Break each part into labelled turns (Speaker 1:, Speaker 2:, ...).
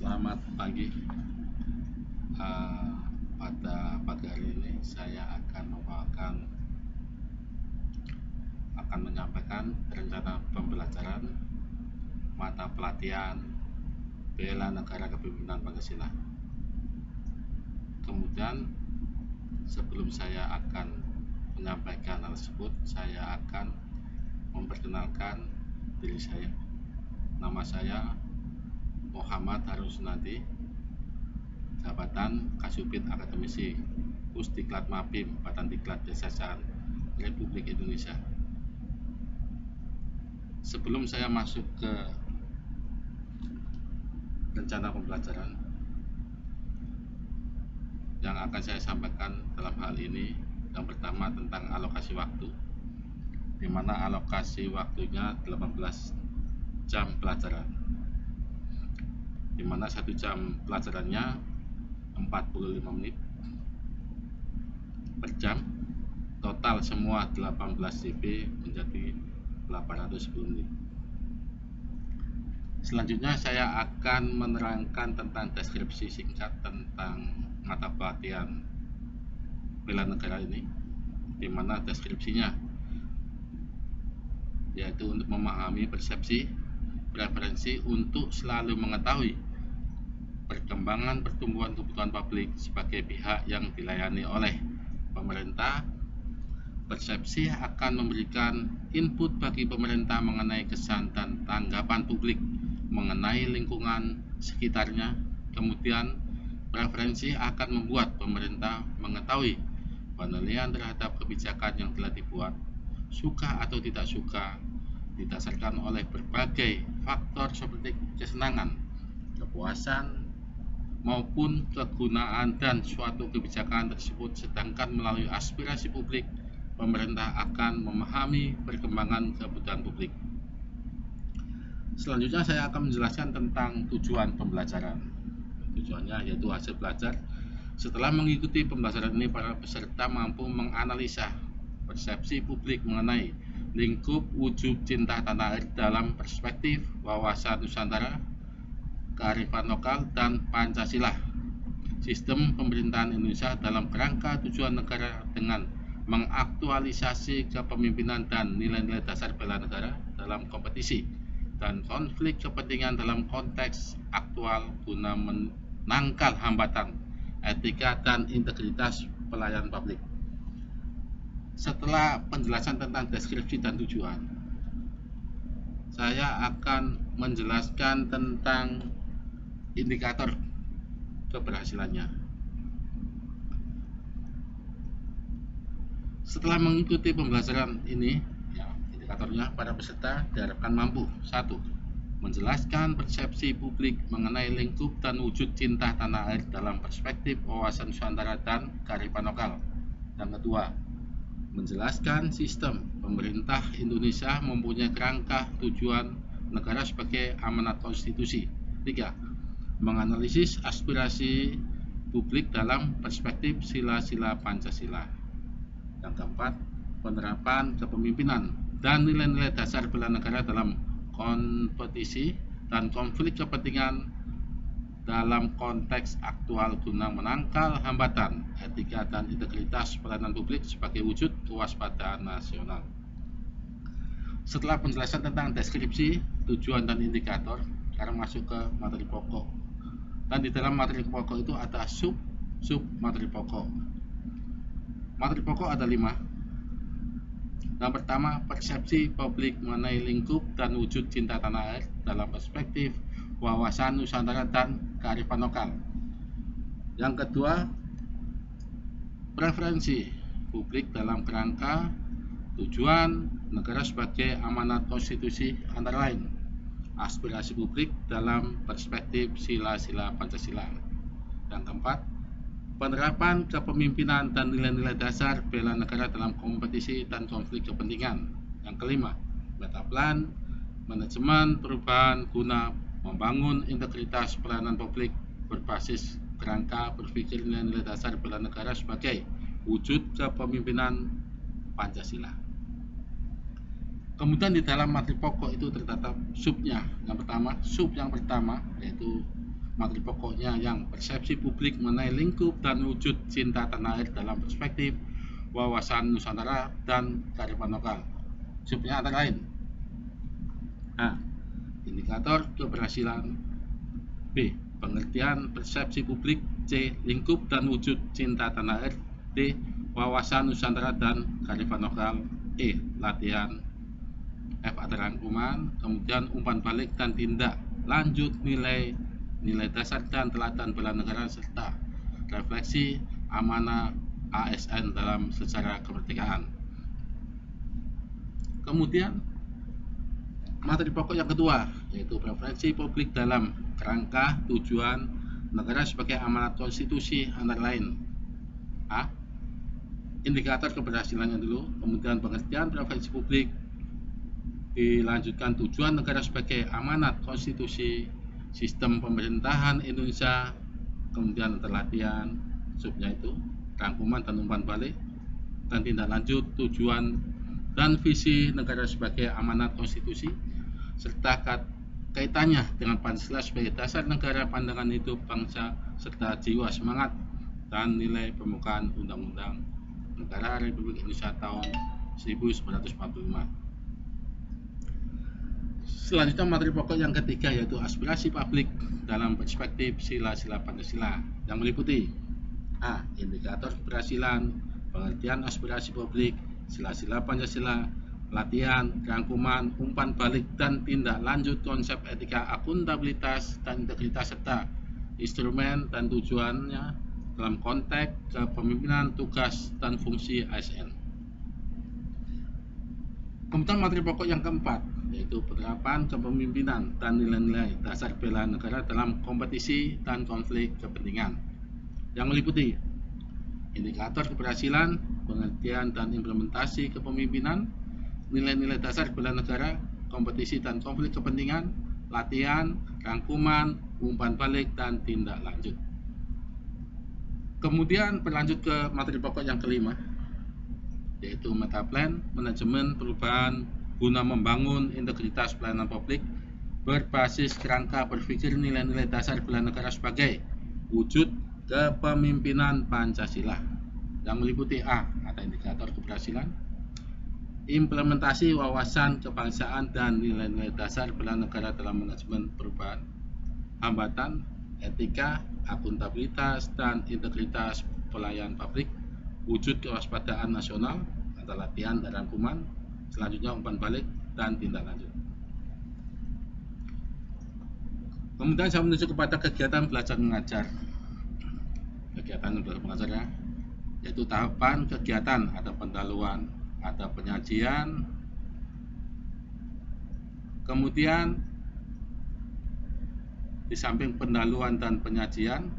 Speaker 1: Selamat pagi. Pada pagi hari ini saya akan menyampaikan rencana pembelajaran mata pelatihan bela negara kepemimpinan Pancasila. Kemudian sebelum saya akan menyampaikan hal tersebut, saya akan memperkenalkan diri saya. Nama saya Muhammad Harun Sunadi, jabatan Kasubit Akademisi Pusdiklat Mabim Badan Diklat Jajaran Republik Indonesia. Sebelum saya masuk ke rencana pembelajaran yang akan saya sampaikan dalam hal ini, yang pertama tentang alokasi waktu, di mana alokasi waktunya 18 jam pelajaran, di mana 1 jam pelajarannya 45 menit per jam. Total semua 18 CP menjadi 810 menit. Selanjutnya saya akan menerangkan tentang deskripsi singkat tentang mata pelatihan bela negara ini, di mana deskripsinya yaitu untuk memahami persepsi, preferensi untuk selalu mengetahui perkembangan pertumbuhan kebutuhan publik sebagai pihak yang dilayani oleh pemerintah. Persepsi akan memberikan input bagi pemerintah mengenai kesan dan tanggapan publik mengenai lingkungan sekitarnya. Kemudian preferensi akan membuat pemerintah mengetahui penilaian terhadap kebijakan yang telah dibuat, suka atau tidak suka, didasarkan oleh berbagai faktor seperti kesenangan, kepuasan, maupun kegunaan dan suatu kebijakan tersebut. Sedangkan melalui aspirasi publik, pemerintah akan memahami perkembangan kebutuhan publik. Selanjutnya saya akan menjelaskan tentang tujuan pembelajaran. Tujuannya yaitu hasil belajar. Setelah mengikuti pembelajaran ini, para peserta mampu menganalisa persepsi publik mengenai lingkup wujud cinta tanah air dalam perspektif wawasan Nusantara, kearifan lokal, dan Pancasila. Sistem pemerintahan Indonesia dalam kerangka tujuan negara dengan mengaktualisasi kepemimpinan dan nilai-nilai dasar bela negara dalam kompetisi dan konflik kepentingan dalam konteks aktual guna menangkal hambatan etika dan integritas pelayanan publik. Setelah penjelasan tentang deskripsi dan tujuan, saya akan menjelaskan tentang indikator keberhasilannya. Setelah mengikuti pembelajaran ini, indikatornya para peserta diharapkan mampu: 1. Menjelaskan persepsi publik mengenai lingkup dan wujud cinta tanah air dalam perspektif wawasan Nusantara dan kearifan lokal. Yang kedua, menjelaskan sistem pemerintah Indonesia mempunyai kerangka tujuan negara sebagai amanat konstitusi. 3. Menganalisis aspirasi publik dalam perspektif sila-sila Pancasila. Yang keempat, penerapan kepemimpinan dan nilai-nilai dasar bela negara dalam kompetisi dan konflik kepentingan dalam konteks aktual guna menangkal hambatan etika dan integritas pelayanan publik sebagai wujud kewaspadaan nasional. Setelah penjelasan tentang deskripsi, tujuan, dan indikator, sekarang masuk ke materi pokok. Dan di dalam materi pokok itu ada sub materi pokok. Materi pokok ada 5. Yang pertama, persepsi publik mengenai lingkup dan wujud cinta tanah air dalam perspektif wawasan Nusantara dan kearifan lokal. Yang kedua, preferensi publik dalam kerangka tujuan negara sebagai amanat konstitusi, antara lain aspirasi publik dalam perspektif sila-sila Pancasila. Yang keempat, penerapan kepemimpinan dan nilai-nilai dasar bela negara dalam kompetisi dan konflik kepentingan. Yang kelima, metaplan manajemen perubahan guna membangun integritas pelayanan publik berbasis kerangka berpikir nilai-nilai dasar bela negara sebagai wujud kepemimpinan Pancasila. Kemudian di dalam materi pokok itu terdapat subnya. Yang pertama, sub yang pertama yaitu materi pokoknya yang persepsi publik mengenai lingkup dan wujud cinta tanah air dalam perspektif wawasan Nusantara dan kearifan lokal. Subnya antara lain: A. Indikator keberhasilan. B. Pengertian persepsi publik. C. Lingkup dan wujud cinta tanah air. D. Wawasan Nusantara dan kearifan lokal. E. Latihan. F. Ada rangkuman. Kemudian umpan balik dan tindak lanjut nilai dasar dan teladan bela negara serta refleksi amanah ASN dalam sejarah kemerdekaan. Kemudian materi pokok yang kedua yaitu preferensi publik dalam kerangka tujuan negara sebagai amanat konstitusi, antara lain: A. Indikator keberhasilannya dulu, kemudian pengertian preferensi publik, dilanjutkan tujuan negara sebagai amanat konstitusi, sistem pemerintahan Indonesia, kemudian latihan, subnya itu rangkuman dan umpan balik, dan tindak lanjut tujuan dan visi negara sebagai amanat konstitusi, serta kaitannya dengan Pancasila sebagai dasar negara, pandangan hidup bangsa, serta jiwa semangat dan nilai permukaan Undang-Undang Negara Republik Indonesia tahun 1945. Selanjutnya materi pokok yang ketiga yaitu aspirasi publik dalam perspektif sila-sila Pancasila, yang meliputi: A. Indikator keberhasilan, pengertian aspirasi publik, sila-sila Pancasila, latihan, rangkuman, umpan balik, dan tindak lanjut konsep etika, akuntabilitas, dan integritas, serta instrumen dan tujuannya dalam konteks kepemimpinan, tugas, dan fungsi ASN. Kemudian materi pokok yang keempat yaitu penerapan kepemimpinan dan nilai-nilai dasar bela negara dalam kompetisi dan konflik kepentingan, yang meliputi indikator keberhasilan, pengertian dan implementasi kepemimpinan, nilai-nilai dasar bela negara, kompetisi dan konflik kepentingan, latihan, rangkuman, umpan balik, dan tindak lanjut. Kemudian berlanjut ke materi pokok yang kelima yaitu metaplan, manajemen perubahan guna membangun integritas pelayanan publik berbasis kerangka berpikir nilai-nilai dasar bela negara sebagai wujud kepemimpinan Pancasila, yang meliputi: A. Ada indikator keberhasilan, implementasi wawasan kebangsaan dan nilai-nilai dasar bela negara dalam manajemen perubahan, hambatan, etika, akuntabilitas, dan integritas pelayan publik, wujud kewaspadaan nasional, atau latihan dan rangkuman, selanjutnya umpan balik dan tindak lanjut. Kemudian saya menuju kepada kegiatan belajar mengajar. Kegiatan belajar mengajar yaitu tahapan kegiatan, ada pendahuluan, ada penyajian, kemudian di samping pendahuluan dan penyajian,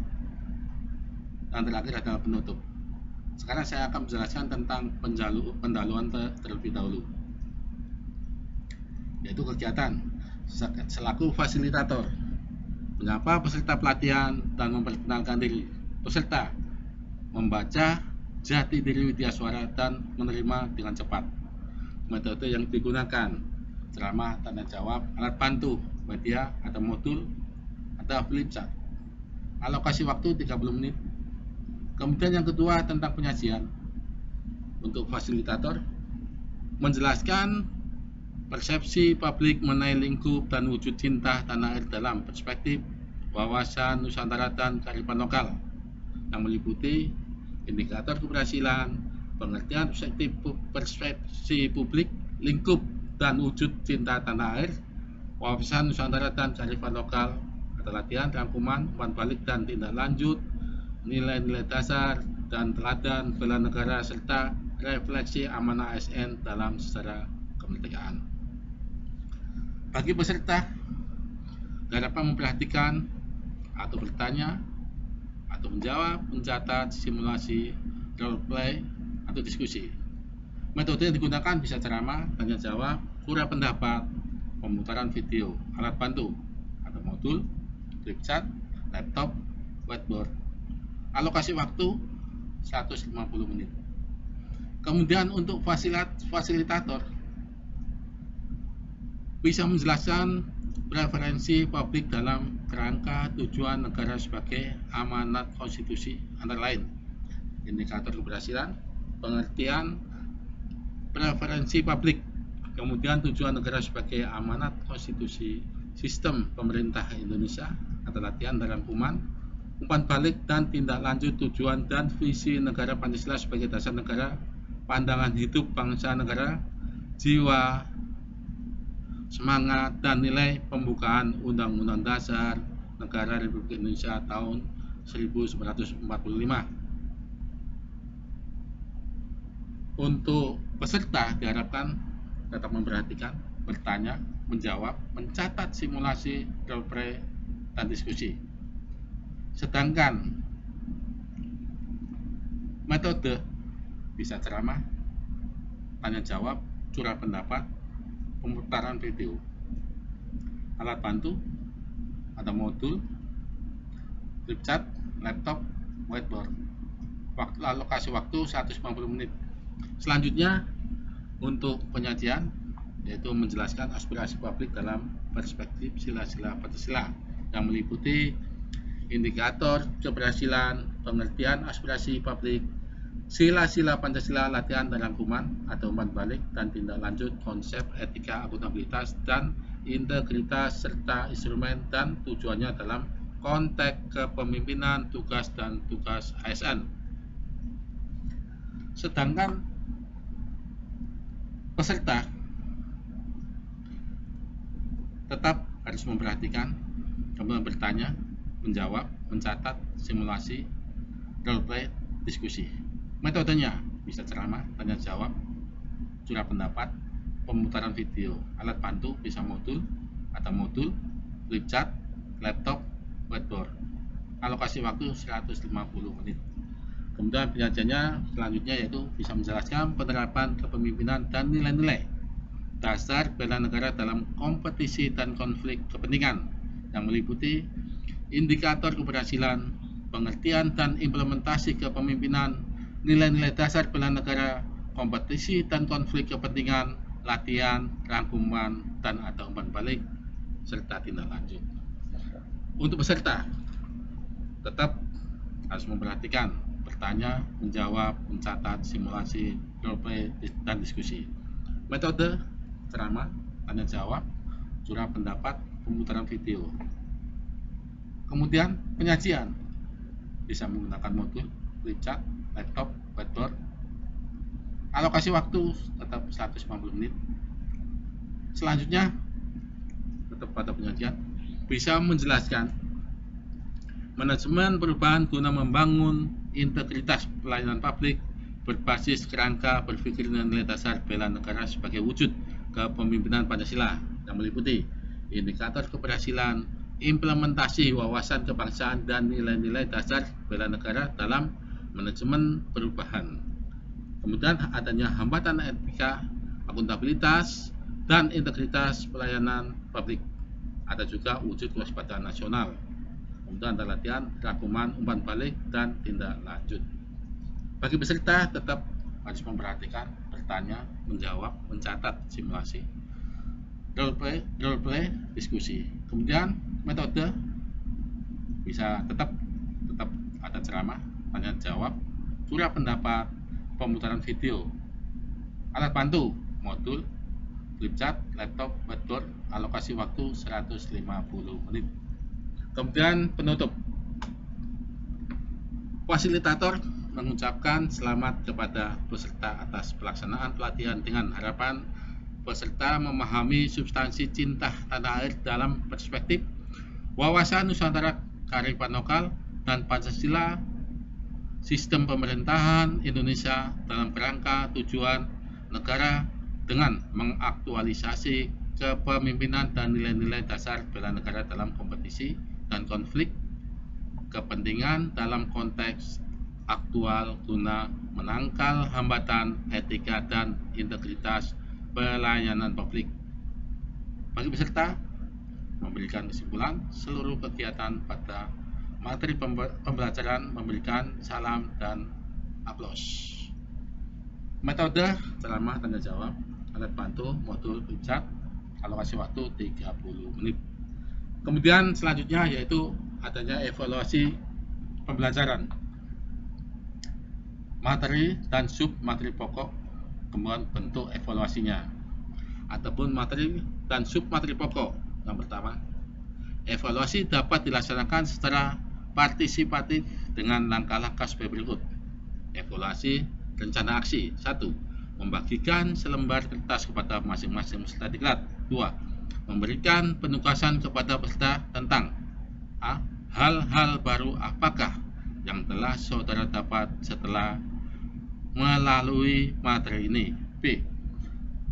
Speaker 1: dan terakhir adalah penutup. Sekarang saya akan menjelaskan tentang pendahuluan terlebih dahulu, yaitu kegiatan selaku fasilitator, menyapa peserta pelatihan dan memperkenalkan diri peserta, membaca jati diri widyaswara dan menerima dengan cepat. Metode yang digunakan: ceramah, tanya jawab, alat bantu, media atau modul, atau flip chart. Alokasi waktu 30 menit. Kemudian yang kedua tentang penyajian. Untuk fasilitator, menjelaskan persepsi publik mengenai lingkup dan wujud cinta tanah air dalam perspektif wawasan Nusantara dan kearifan lokal, yang meliputi indikator keberhasilan, pengertian persepsi publik, lingkup dan wujud cinta tanah air, wawasan Nusantara dan kearifan lokal, atau latihan, rangkuman, umpan balik, dan tindak lanjut, nilai-nilai dasar dan teladan bela negara, serta refleksi amanah ASN dalam sejarah kemerdekaan. Bagi peserta, dapat memperhatikan atau bertanya atau menjawab, mencatat, simulasi, role play, atau diskusi. Metode yang digunakan bisa ceramah, tanya jawab, kurang pendapat, pemutaran video, alat bantu atau modul, flip chart, laptop, whiteboard. Alokasi waktu 150 menit. Kemudian untuk fasilitator bisa menjelaskan preferensi publik dalam kerangka tujuan negara sebagai amanat konstitusi, antara lain indikator keberhasilan, pengertian preferensi publik, kemudian tujuan negara sebagai amanat konstitusi, sistem pemerintah Indonesia atau latihan dan rangkuman, umpan balik dan tindak lanjut tujuan dan visi negara Pancasila sebagai dasar negara, pandangan hidup bangsa negara, jiwa, semangat dan nilai pembukaan Undang-Undang Dasar Negara Republik Indonesia tahun 1945. Untuk peserta diharapkan tetap memperhatikan, bertanya, menjawab, mencatat simulasi, role play, dan diskusi. Sedangkan metode bisa ceramah, tanya jawab, curah pendapat, pemutaran video, alat bantu ada modul, flip chart, laptop, whiteboard. Alokasi waktu 150 menit. Selanjutnya untuk penyajian yaitu menjelaskan aspirasi publik dalam perspektif sila-sila Pancasila yang meliputi indikator keberhasilan, pengertian aspirasi publik, sila-sila Pancasila, latihan dan rangkuman atau umpan balik dan tindak lanjut, konsep etika, akuntabilitas dan integritas serta instrumen dan tujuannya dalam konteks kepemimpinan, tugas dan tugas ASN. Sedangkan peserta tetap harus memperhatikan, kemudian bertanya, menjawab, mencatat simulasi, role play, diskusi. Metodenya bisa ceramah, tanya jawab, curah pendapat, pemutaran video, alat bantu bisa modul atau modul, flip chart, laptop, whiteboard. Alokasi waktu 150 menit. Kemudian penyajiannya selanjutnya yaitu bisa menjelaskan penerapan kepemimpinan dan nilai-nilai dasar bela negara dalam kompetisi dan konflik kepentingan yang meliputi indikator keberhasilan, pengertian dan implementasi kepemimpinan, nilai-nilai dasar bela negara, kompetisi dan konflik kepentingan, latihan, rangkuman, dan atau umpan balik, serta tindak lanjut. Untuk peserta tetap harus memperhatikan, bertanya, menjawab, mencatat simulasi, role play, dan diskusi. Metode ceramah, tanya jawab, curah pendapat, pemutaran video. Kemudian penyajian bisa menggunakan modul, flip chart, laptop, whiteboard. Alokasi waktu tetap 150 menit. Selanjutnya tetap pada penyajian bisa menjelaskan manajemen perubahan guna membangun integritas pelayanan publik berbasis kerangka berpikir dan nilai dasar bela negara sebagai wujud kepemimpinan Pancasila yang meliputi indikator keberhasilan, implementasi wawasan kebangsaan dan nilai-nilai dasar bela negara dalam manajemen perubahan. Kemudian adanya hambatan etika, akuntabilitas, dan integritas pelayanan publik. Ada juga wujud kewaspadaan nasional. Kemudian ada latihan, rangkuman, umpan balik, dan tindak lanjut. Bagi peserta tetap harus memperhatikan, bertanya, menjawab, mencatat simulasi, role play, diskusi. Kemudian metode bisa tetap ada ceramah, tanya jawab, curah pendapat, pemutaran video, alat bantu, modul, flip chart, laptop, whiteboard. Alokasi waktu 150 menit. Kemudian penutup, fasilitator mengucapkan selamat kepada peserta atas pelaksanaan pelatihan dengan harapan peserta memahami substansi cinta tanah air dalam perspektif wawasan Nusantara kearifan lokal dan Pancasila, sistem pemerintahan Indonesia dalam kerangka tujuan negara dengan mengaktualisasi kepemimpinan dan nilai-nilai dasar bela negara dalam kompetisi dan konflik kepentingan dalam konteks aktual guna menangkal hambatan etika dan integritas pelayanan publik. Bagi peserta memberikan kesimpulan seluruh kegiatan pada materi pembelajaran, memberikan salam dan aplaus. Metode ceramah tanya jawab, alat bantu, modul, flip chart, alokasi waktu 30 menit. Kemudian selanjutnya yaitu adanya evaluasi pembelajaran materi dan sub materi pokok, kemudian bentuk evaluasinya ataupun materi dan sub materi pokok. Yang pertama, evaluasi dapat dilaksanakan secara partisipatif dengan langkah-langkah sebagai berikut. Evaluasi rencana aksi. 1. Membagikan selembar kertas kepada masing-masing peserta diklat. 2. Memberikan penugasan kepada peserta tentang A. Hal-hal baru apakah yang telah saudara dapat setelah melalui materi ini. B.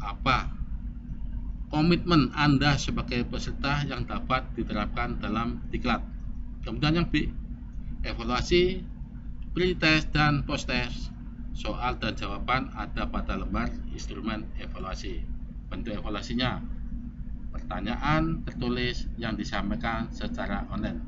Speaker 1: Apa komitmen Anda sebagai peserta yang dapat diterapkan dalam diklat. Kemudian yang B, evaluasi pre-test dan post-test. Soal dan jawaban ada pada lembar instrumen evaluasi. Bentuk evaluasinya, pertanyaan tertulis yang disampaikan secara online.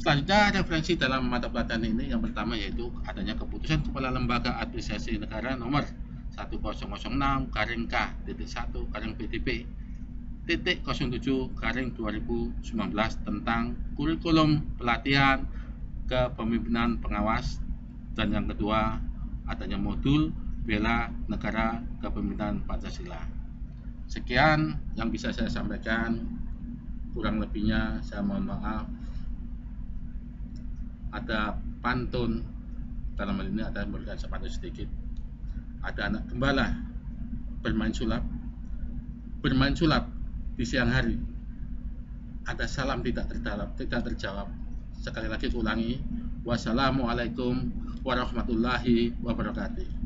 Speaker 1: Selanjutnya, referensi dalam mata pelajaran ini yang pertama yaitu adanya keputusan Kepala Lembaga Administrasi Negara nomor 1006-K-1-BDP.07-2019 tentang kurikulum pelatihan kepemimpinan pengawas, dan yang kedua adanya modul bela negara kepemimpinan Pancasila. Sekian yang bisa saya sampaikan, kurang lebihnya saya mohon maaf. Ada pantun, dalam hal ini ada memberikan sepatutnya sedikit. Ada anak gembala bermain sulap di siang hari. Ada salam tidak terjawab. Sekali lagi ulangi, wassalamualaikum warahmatullahi wabarakatuh.